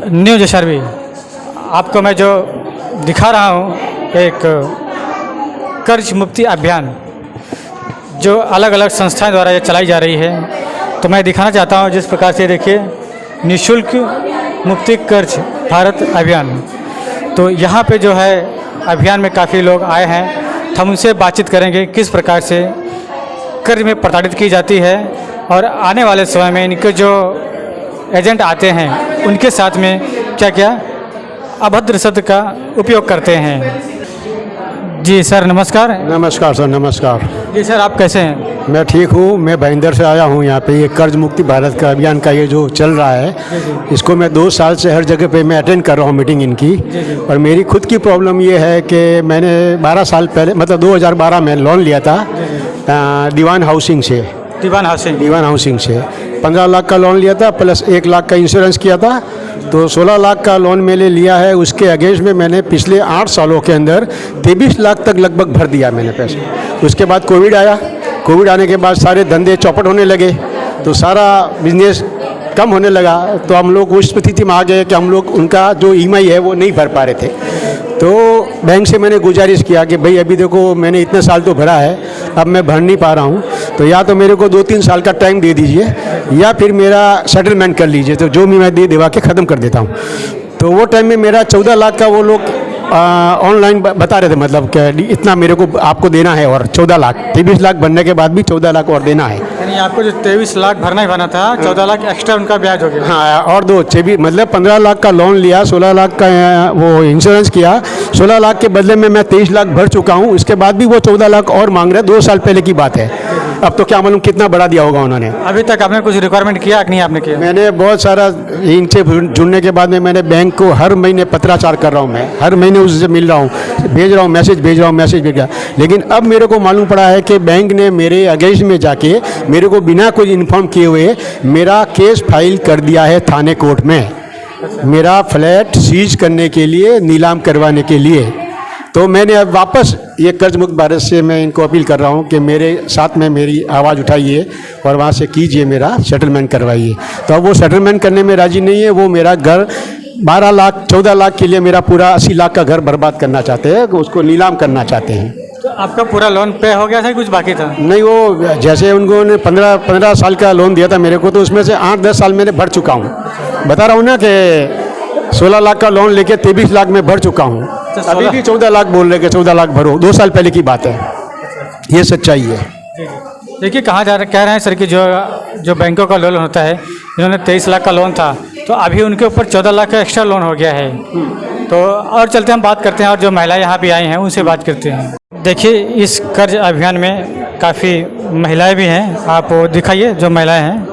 New जशरवी आपको मैं जो दिखा रहा हूँ एक कर्ज मुक्ति अभियान जो अलग अलग संस्थाएं द्वारा ये चलाई जा रही है। तो मैं दिखाना चाहता हूँ जिस प्रकार से देखिए निःशुल्क मुक्ति कर्ज भारत अभियान। तो यहाँ पे जो है अभियान में काफ़ी लोग आए हैं, हम उनसे बातचीत करेंगे किस प्रकार से कर्ज में प्रताड़ित की जाती है और आने वाले समय में इनके जो एजेंट आते हैं उनके साथ में क्या क्या अभद्र शब्द का उपयोग करते हैं। जी सर नमस्कार। नमस्कार सर, नमस्कार। जी सर आप कैसे हैं? मैं ठीक हूँ। मैं भाईंदर से आया हूँ यहाँ पे। ये कर्ज मुक्ति भारत का अभियान का ये जो चल रहा है, इसको मैं 2 साल से हर जगह पे मैं अटेंड कर रहा हूँ मीटिंग इनकी। और मेरी खुद की प्रॉब्लम ये है कि मैंने 12 साल पहले मतलब 2012 में लोन लिया था दीवान हाउसिंग से। दीवान हाउसिंग से 15 लाख का लोन लिया था प्लस 1 लाख का इंश्योरेंस किया था। तो 16 लाख का लोन मैंने लिया है। उसके अगेंस्ट में मैंने पिछले 8 सालों के अंदर 23 लाख तक लगभग भर दिया मैंने पैसे। उसके बाद कोविड आया। कोविड आने के बाद सारे धंधे चौपट होने लगे, तो सारा बिजनेस कम होने लगा। तो हम लोग उस स्थिति में आ गए कि हम लोग उनका जो EMI है वो नहीं भर पा रहे थे। तो बैंक से मैंने गुजारिश किया कि भाई अभी देखो मैंने इतने साल तो भरा है, अब मैं भर नहीं पा रहा हूँ, तो या तो मेरे को 2-3 साल का टाइम दे दीजिए या फिर मेरा सेटलमेंट कर लीजिए, तो जो भी मैं दे दिवा के ख़त्म कर देता हूँ। तो वो टाइम में मेरा 14 लाख का वो लोग ऑनलाइन बता रहे थे, मतलब कि इतना मेरे को आपको देना है और 14 लाख 23 लाख भरने के बाद भी 14 लाख और देना है। यानी आपको जो 23 लाख भरना ही भरना था, 14 लाख एक्स्ट्रा उनका ब्याज हो गया। हाँ, और 26 मतलब 15 लाख का लोन लिया, 16 लाख का वो इंश्योरेंस किया। 16 लाख के बदले में मैं 23 लाख भर चुका हूँ। उसके बाद भी वो 14 लाख और मांग रहे हैं। 2 साल पहले की बात है। अब तो क्या मालूम कितना बढ़ा दिया होगा उन्होंने। अभी तक आपने कुछ रिक्वायरमेंट किया कि नहीं आपने किया? मैंने बहुत सारा इनसे जुड़ने के बाद में मैंने बैंक को हर महीने पत्राचार कर रहा हूँ। मैं हर महीने उससे मिल रहा हूँ, भेज रहा हूँ, मैसेज भेज रहा। लेकिन अब मेरे को मालूम पड़ा है कि बैंक ने मेरे अगेंस्ट में जाके मेरे को बिना कोई इन्फॉर्म किए हुए मेरा केस फाइल कर दिया है थाने कोर्ट में, मेरा फ्लैट सीज करने के लिए, नीलाम करवाने के लिए। तो मैंने अब वापस ये कर्ज मुक्त भारत से मैं इनको अपील कर रहा हूँ कि मेरे साथ में मेरी आवाज़ उठाइए और वहाँ से कीजिए, मेरा सेटलमेंट करवाइए। तो अब वो सेटलमेंट करने में राजी नहीं है। वो मेरा घर 12 लाख 14 लाख के लिए मेरा पूरा 80 लाख का घर बर्बाद करना चाहते हैं, उसको नीलाम करना चाहते हैं। तो आपका पूरा लोन पे हो गया था, कुछ बाकी था? नहीं, वो जैसे उन्होंने 15 साल का लोन दिया था मेरे को, तो उसमें से 8-10 साल मैंने भर चुका हूँ। बता रहा हूँ ना कि 16 लाख का लोन लेके 23 लाख में भर चुका हूँ। अभी भी 14 लाख बोल रहे कि 14 लाख भरो। 2 साल पहले की बात है, ये सच्चाई है। देखिए कह रहे हैं सर कि जो बैंकों का लोन होता है, इन्होंने 23 लाख का लोन था तो अभी उनके ऊपर 14 लाख का एक्स्ट्रा लोन हो गया है। तो और चलते हम बात करते हैं और जो महिलाएं यहाँ भी आई हैं उनसे बात करते हैं। देखिए इस कर्ज अभियान में काफ़ी महिलाएं भी हैं, आप दिखाइए जो महिलाएं हैं।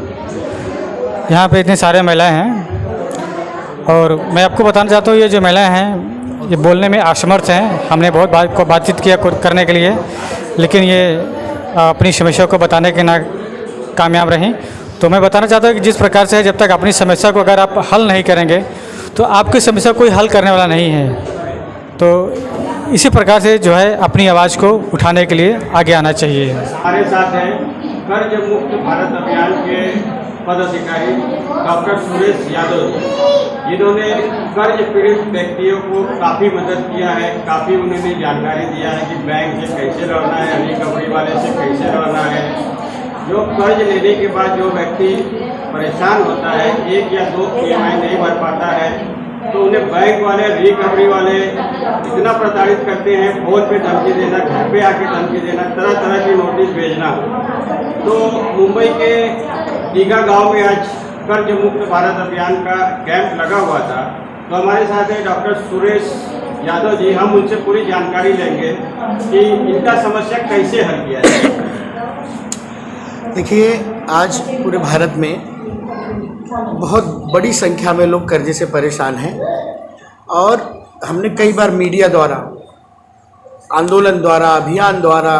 यहाँ पे इतने सारे महिलाएं हैं और मैं आपको बताना चाहता हूँ ये जो महिलाएं हैं ये बोलने में असमर्थ हैं। हमने बहुत बातचीत किया करने के लिए, लेकिन ये अपनी समस्या को बताने के ना कामयाब रहीं। तो मैं बताना चाहता हूँ कि जिस प्रकार से है, जब तक अपनी समस्या को अगर आप हल नहीं करेंगे तो आपकी समस्या कोई हल करने वाला नहीं है। तो इसी प्रकार से जो है अपनी आवाज़ को उठाने के लिए आगे आना चाहिए। हमारे साथ हैं कर्ज मुक्त भारत अभियान के पदाधिकारी डॉक्टर सुरेश यादव, जिन्होंने कर्ज पीड़ित व्यक्तियों को काफ़ी मदद किया है। काफ़ी उन्होंने जानकारी दिया है कि बैंक से कैसे रहना है, रिकवरी वाले से कैसे रहना है। जो कर्ज लेने के बाद जो व्यक्ति परेशान होता है, 1 या 2 EMI नहीं भर पाता है, तो उन्हें बैंक वाले, रिकवरी वाले इतना प्रताड़ित करते हैं, फोन पे धमकी देना, घर पे आके धमकी देना, तरह तरह की नोटिस भेजना। तो मुंबई के दीघा गांव में आज कर्ज मुक्त भारत अभियान का कैंप लगा हुआ था। तो हमारे साथ है डॉक्टर सुरेश यादव जी। हम उनसे पूरी जानकारी लेंगे कि इनका समस्या कैसे हल किया जाए। देखिए, आज पूरे भारत में बहुत बड़ी संख्या में लोग कर्जे से परेशान हैं और हमने कई बार मीडिया द्वारा, आंदोलन द्वारा, अभियान द्वारा,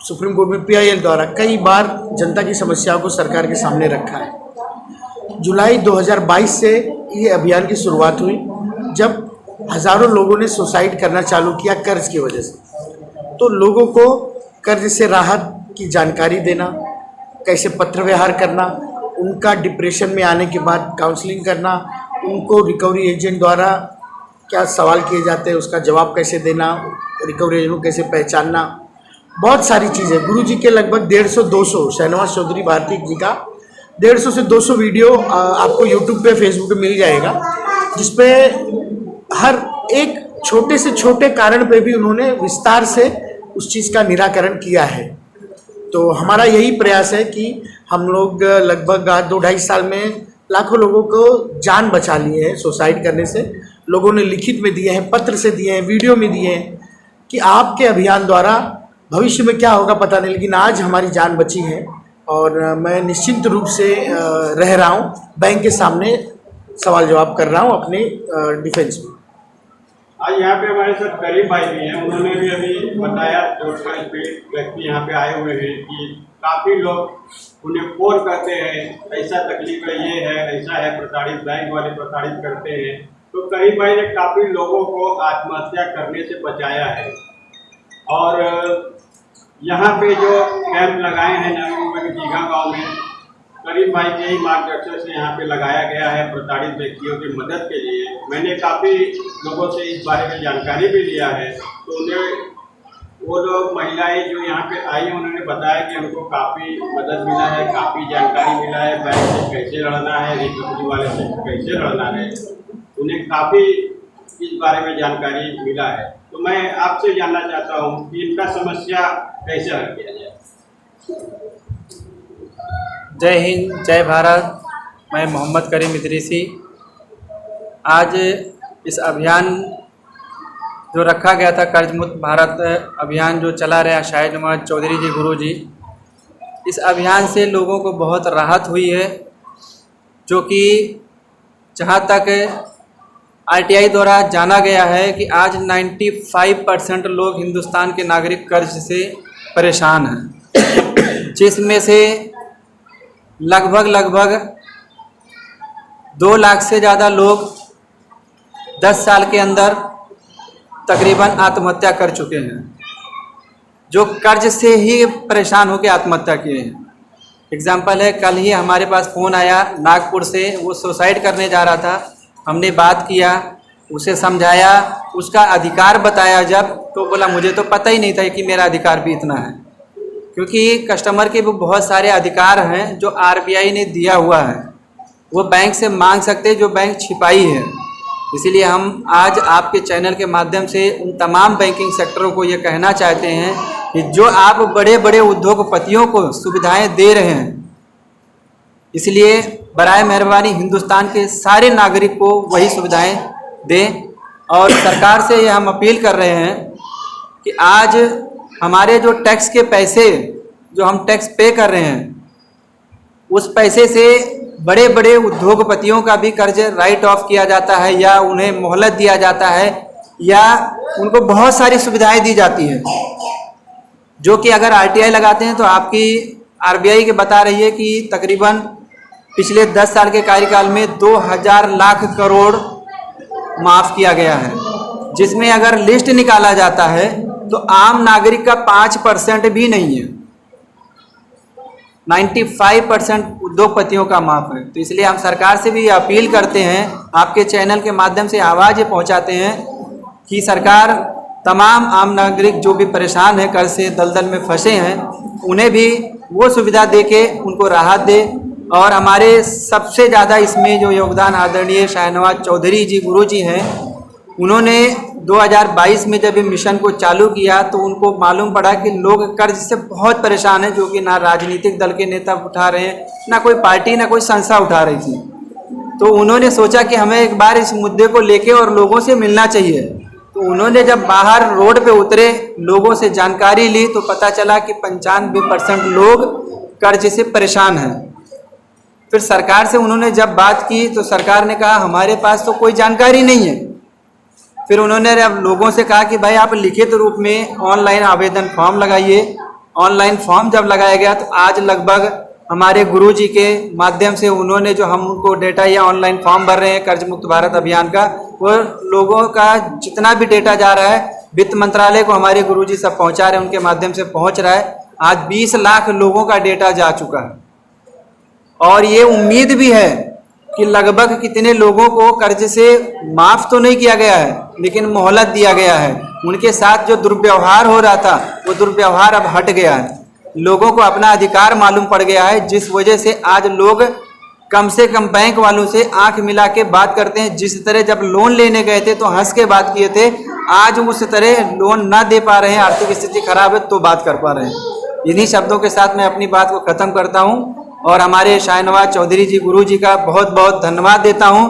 सुप्रीम कोर्ट में PIL द्वारा कई बार जनता की समस्याओं को सरकार के सामने रखा है। जुलाई 2022 से ये अभियान की शुरुआत हुई, जब हज़ारों लोगों ने सुसाइड करना चालू किया कर्ज की वजह से। तो लोगों को कर्ज से राहत की जानकारी देना, कैसे पत्र व्यवहार करना, उनका डिप्रेशन में आने के बाद काउंसलिंग करना, उनको रिकवरी एजेंट द्वारा क्या सवाल किए जाते हैं, उसका जवाब कैसे देना, रिकवरी एजेंट को कैसे पहचानना, बहुत सारी चीज़ें। गुरु जी के लगभग 150-200 शाहनवाज चौधरी भारती जी का 150 से 200 वीडियो आपको यूट्यूब पे, फेसबुक पे मिल जाएगा, जिसपे हर एक छोटे से छोटे कारण पे भी उन्होंने विस्तार से उस चीज़ का निराकरण किया है। तो हमारा यही प्रयास है कि हम लोग लगभग 2-2.5 साल में लाखों लोगों को जान बचा लिए हैं सुसाइड करने से। लोगों ने लिखित में दिए हैं, पत्र से दिए हैं, वीडियो में दिए हैं कि आपके अभियान द्वारा भविष्य में क्या होगा पता नहीं, लेकिन आज हमारी जान बची है और मैं निश्चिंत रूप से रह रहा हूँ, बैंक के सामने सवाल जवाब कर रहा हूँ अपने डिफेंस में। आज यहाँ पे हमारे साथ करीम भाई भी हैं, उन्होंने भी अभी बताया, जो पीड़ित व्यक्ति यहाँ पे आए हुए हैं, कि काफ़ी लोग उन्हें फोन करते हैं, ऐसा तकलीफ है, ये है, ऐसा है, प्रताड़ित, बैंक वाले प्रताड़ित करते हैं। तो करीम भाई ने काफ़ी लोगों को आत्महत्या करने से बचाया है। और यहाँ पे जो कैंप लगाए हैं नवी मुंबई के दीघा गाँव में, करीम भाई के ही मार्गदर्शन से यहाँ पे लगाया गया है प्रताड़ित व्यक्तियों की मदद के लिए। मैंने काफ़ी लोगों से इस बारे में जानकारी भी लिया है, तो उन्हें वो लोग महिलाएं जो यहाँ पे आई उन्होंने बताया कि हमको काफ़ी मदद मिला है, काफ़ी जानकारी मिला है, बैंक से कैसे लड़ना है, रिकवरी वाले से कैसे लड़ना है, उन्हें काफ़ी इस बारे में जानकारी मिला है। तो मैं आपसे जानना चाहता हूँ कि इनका समस्या कैसे हल किया जाए। जय हिंद, जय भारत। मैं मोहम्मद करीम इदरीसी। आज इस अभियान जो रखा गया था, कर्ज मुक्त भारत अभियान जो चला रहा शाहनवाज चौधरी जी गुरु जी, इस अभियान से लोगों को बहुत राहत हुई है, जो कि जहाँ तक आरटीआई द्वारा जाना गया है कि आज 95% लोग हिंदुस्तान के नागरिक कर्ज से परेशान हैं, जिसमें से लगभग 2 लाख से ज़्यादा लोग 10 साल के अंदर तकरीबन आत्महत्या कर चुके हैं, जो कर्ज से ही परेशान होकर आत्महत्या किए हैं। एग्जाम्पल है, कल ही हमारे पास फ़ोन आया नागपुर से, वो सुसाइड करने जा रहा था। हमने बात किया, उसे समझाया, उसका अधिकार बताया जब, तो बोला मुझे तो पता ही नहीं था कि मेरा अधिकार भी इतना है, क्योंकि कस्टमर के भी बहुत सारे अधिकार हैं जो आरबीआई ने दिया हुआ है, वो बैंक से मांग सकते हैं जो बैंक छिपाई है। इसीलिए हम आज आपके चैनल के माध्यम से उन तमाम बैंकिंग सेक्टरों को ये कहना चाहते हैं कि जो आप बड़े बड़े उद्योगपतियों को सुविधाएं दे रहे हैं, इसलिए बराए मेहरबानी हिंदुस्तान के सारे नागरिक को वही सुविधाएं दें। और सरकार से ये हम अपील कर रहे हैं कि आज हमारे जो टैक्स के पैसे जो हम टैक्स पे कर रहे हैं, उस पैसे से बड़े बड़े उद्योगपतियों का भी कर्ज राइट ऑफ किया जाता है, या उन्हें मोहलत दिया जाता है, या उनको बहुत सारी सुविधाएं दी जाती है, जो कि अगर आरटीआई लगाते हैं तो आपकी आरबीआई के बता रही है कि तकरीबन पिछले 10 साल के कार्यकाल में 2000 लाख करोड़ माफ़ किया गया है, जिसमें अगर लिस्ट निकाला जाता है तो आम नागरिक का 5% भी नहीं है, 95% उद्योगपतियों का माफ है। तो इसलिए हम सरकार से भी अपील करते हैं, आपके चैनल के माध्यम से आवाज़ ये पहुंचाते हैं कि सरकार तमाम आम नागरिक जो भी परेशान है, कर्ज से दलदल में फंसे हैं, उन्हें भी वो सुविधा दे के उनको राहत दे। और हमारे सबसे ज़्यादा इसमें जो योगदान आदरणीय शाहनवाज चौधरी जी गुरु जी हैं, उन्होंने 2022 में जब ये मिशन को चालू किया तो उनको मालूम पड़ा कि लोग कर्ज से बहुत परेशान हैं, जो कि ना राजनीतिक दल के नेता उठा रहे हैं, ना कोई पार्टी, ना कोई संस्था उठा रही थी। तो उन्होंने सोचा कि हमें एक बार इस मुद्दे को लेके और लोगों से मिलना चाहिए। तो उन्होंने जब बाहर रोड पे उतरे, लोगों से जानकारी ली, तो पता चला कि 95% लोग कर्ज से परेशान हैं। फिर सरकार से उन्होंने जब बात की तो सरकार ने कहा हमारे पास तो कोई जानकारी नहीं है। फिर उन्होंने लोगों से कहा कि भाई आप लिखित रूप में ऑनलाइन आवेदन फॉर्म लगाइए। ऑनलाइन फॉर्म जब लगाया गया तो आज लगभग हमारे गुरुजी के माध्यम से उन्होंने जो हम उनको डेटा या ऑनलाइन फॉर्म भर रहे हैं कर्ज मुक्त भारत अभियान का, वो लोगों का जितना भी डेटा जा रहा है वित्त मंत्रालय को हमारे गुरुजी सब पहुंचा रहे हैं, उनके माध्यम से पहुंच रहा है। आज 20 लाख लोगों का डेटा जा चुका है और ये उम्मीद भी है कि लगभग कितने लोगों को कर्ज से माफ़ तो नहीं किया गया है, लेकिन मोहलत दिया गया है। उनके साथ जो दुर्व्यवहार हो रहा था वो दुर्व्यवहार अब हट गया है। लोगों को अपना अधिकार मालूम पड़ गया है, जिस वजह से आज लोग कम से कम बैंक वालों से आंख मिला के बात करते हैं। जिस तरह जब लोन लेने गए थे तो हंस के बात किए थे, आज उस तरह लोन ना दे पा रहे हैं, आर्थिक स्थिति खराब है तो बात कर पा रहे हैं। इन्हीं शब्दों के साथ मैं अपनी बात को ख़त्म करता हूं और हमारे शाहनवाज चौधरी जी गुरु जी का बहुत बहुत धन्यवाद देता हूं